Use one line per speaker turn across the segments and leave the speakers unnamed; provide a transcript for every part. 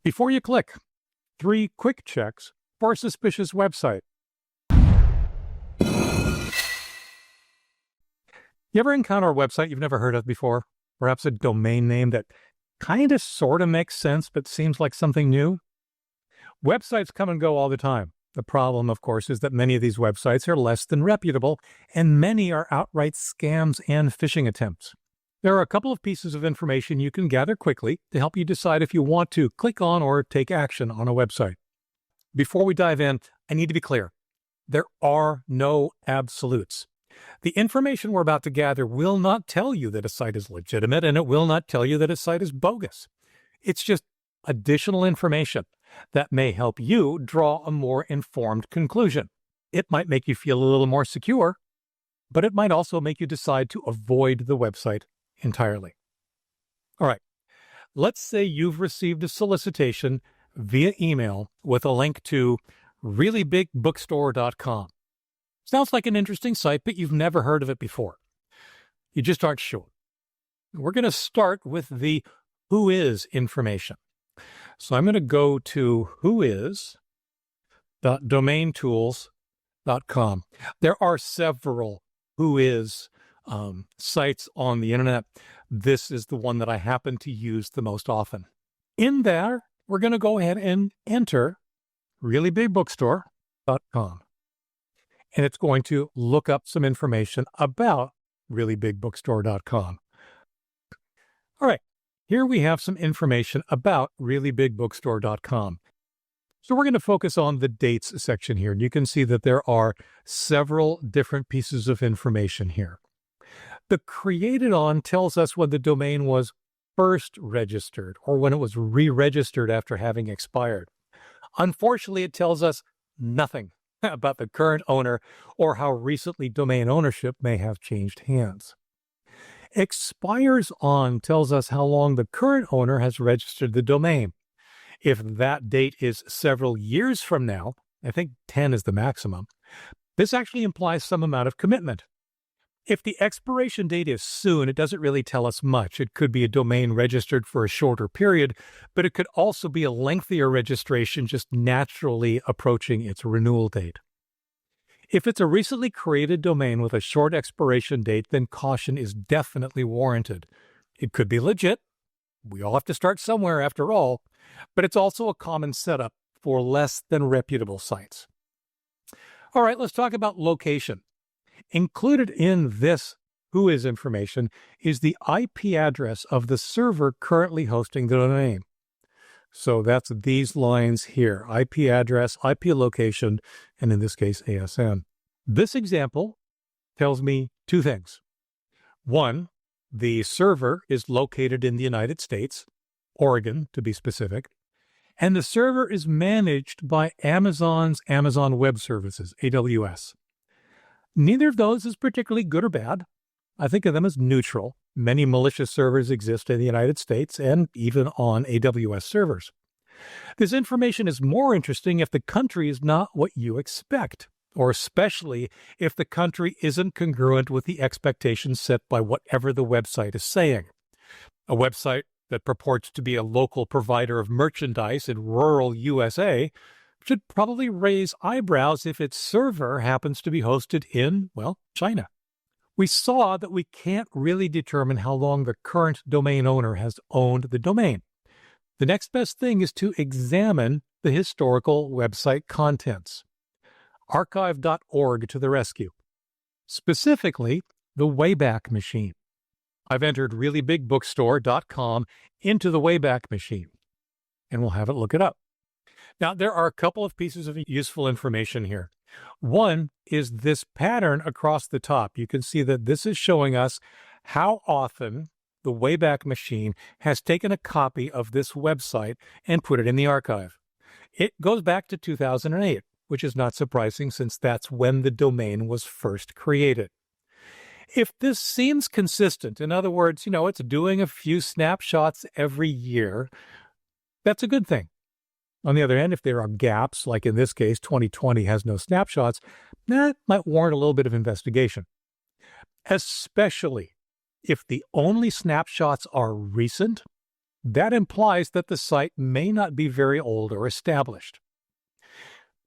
Before you click, 3 quick checks for a suspicious website. You ever encounter a website you've never heard of before? Perhaps a domain name that kind of sort of makes sense but seems like something new? Websites come and go all the time. The problem, of course, is that many of these websites are less than reputable, and many are outright scams and phishing attempts. There are a couple of pieces of information you can gather quickly to help you decide if you want to click on or take action on a website. Before we dive in, I need to be clear. There are no absolutes. The information we're about to gather will not tell you that a site is legitimate, and it will not tell you that a site is bogus. It's just additional information that may help you draw a more informed conclusion. It might make you feel a little more secure, but it might also make you decide to avoid the website entirely. All right, let's say you've received a solicitation via email with a link to reallyBigBookstore.com. Sounds like an interesting site, but you've never heard of it before. You just aren't sure. We're going to start with the whois information. So I'm going to go to whois.domaintools.com. There are several whois sites on the internet. This is the one that I happen to use the most often. In there, we're going to go ahead and enter reallyBigBookstore.com. And it's going to look up some information about reallyBigBookstore.com. All right, here we have some information about reallyBigBookstore.com. So we're going to focus on the dates section here. And you can see that there are several different pieces of information here. The created on tells us when the domain was first registered or when it was re-registered after having expired. Unfortunately, it tells us nothing about the current owner or how recently domain ownership may have changed hands. Expires on tells us how long the current owner has registered the domain. If that date is several years from now, I think 10 is the maximum, this actually implies some amount of commitment. If the expiration date is soon, it doesn't really tell us much. It could be a domain registered for a shorter period, but it could also be a lengthier registration just naturally approaching its renewal date. If it's a recently created domain with a short expiration date, then caution is definitely warranted. It could be legit. We all have to start somewhere after all, but it's also a common setup for less than reputable sites. All right, let's talk about location. Included in this whois information is the IP address of the server currently hosting the domain. So that's these lines here, IP address, IP location, and in this case, ASN. This example tells me 2 things. 1, the server is located in the United States, Oregon to be specific, and the server is managed by Amazon's Amazon Web Services, AWS. Neither of those is particularly good or bad. I think of them as neutral. Many malicious servers exist in the United States and even on AWS servers. This information is more interesting if the country is not what you expect, or especially if the country isn't congruent with the expectations set by whatever the website is saying. A website that purports to be a local provider of merchandise in rural USA should probably raise eyebrows if its server happens to be hosted in, well, China. We saw that we can't really determine how long the current domain owner has owned the domain. The next best thing is to examine the historical website contents. Archive.org to the rescue. Specifically, the Wayback Machine. I've entered reallyBigBookstore.com into the Wayback Machine, and we'll have it look it up. Now, there are a couple of pieces of useful information here. One is this pattern across the top. You can see that this is showing us how often the Wayback Machine has taken a copy of this website and put it in the archive. It goes back to 2008, which is not surprising since that's when the domain was first created. If this seems consistent, in other words, it's doing a few snapshots every year, that's a good thing. On the other hand, if there are gaps, like in this case, 2020 has no snapshots, that might warrant a little bit of investigation. Especially if the only snapshots are recent That implies that the site may not be very old or established.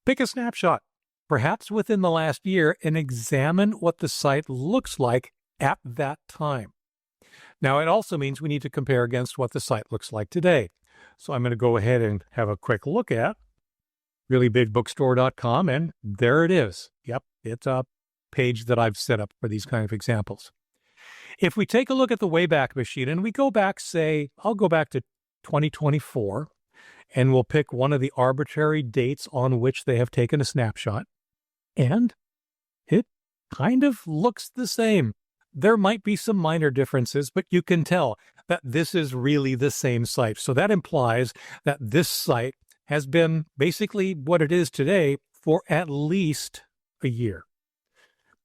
Pick a snapshot, perhaps within the last year, and examine what the site looks like at that time. Now, it also means we need to compare against what the site looks like today. So I'm going to go ahead and have a quick look at reallyBigBookstore.com, and there it is. Yep, it's a page that I've set up for these kind of examples. If we take a look at the Wayback Machine and we go back, say, I'll go back to 2024, and we'll pick one of the arbitrary dates on which they have taken a snapshot, and it kind of looks the same. There might be some minor differences, but you can tell that this is really the same site. So that implies that this site has been basically what it is today for at least a year.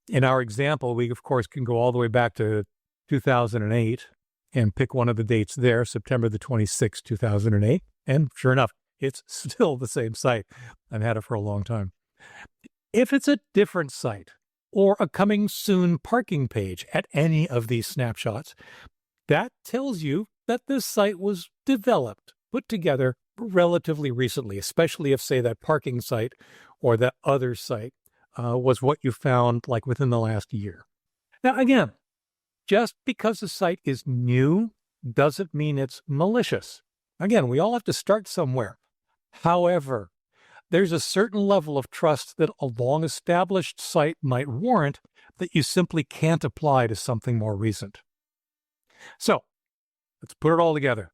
In our example, we, of course, can go all the way back to 2008 and pick one of the dates there, September the 26th, 2008. And sure enough, it's still the same site. I've had it for a long time. If it's a different site or a coming soon parking page at any of these snapshots, that tells you that this site was developed, put together relatively recently, especially if, say, that parking site or that other site was what you found like within the last year. Now, again, just because a site is new doesn't mean it's malicious. Again, we all have to start somewhere. However, there's a certain level of trust that a long-established site might warrant that you simply can't apply to something more recent. So, let's put it all together.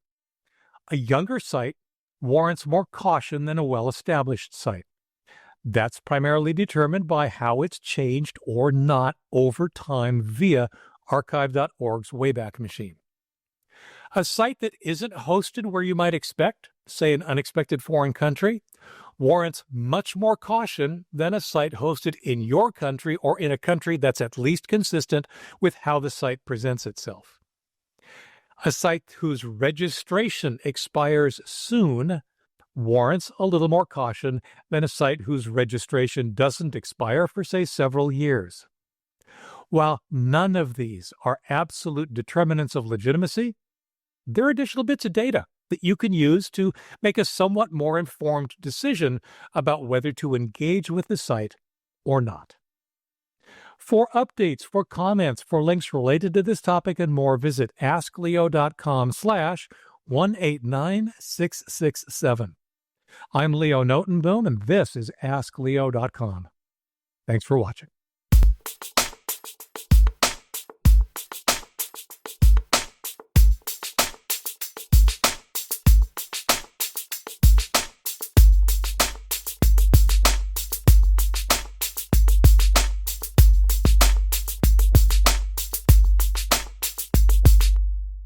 A younger site warrants more caution than a well-established site. That's primarily determined by how it's changed or not over time via archive.org's Wayback Machine. A site that isn't hosted where you might expect, say an unexpected foreign country, warrants much more caution than a site hosted in your country or in a country that's at least consistent with how the site presents itself. A site whose registration expires soon warrants a little more caution than a site whose registration doesn't expire for, say, several years. While none of these are absolute determinants of legitimacy, they're additional bits of data that you can use to make a somewhat more informed decision about whether to engage with the site or not. For updates, for comments, for links related to this topic and more, visit askleo.com/189667. I'm Leo Notenboom, and this is askleo.com. Thanks for watching.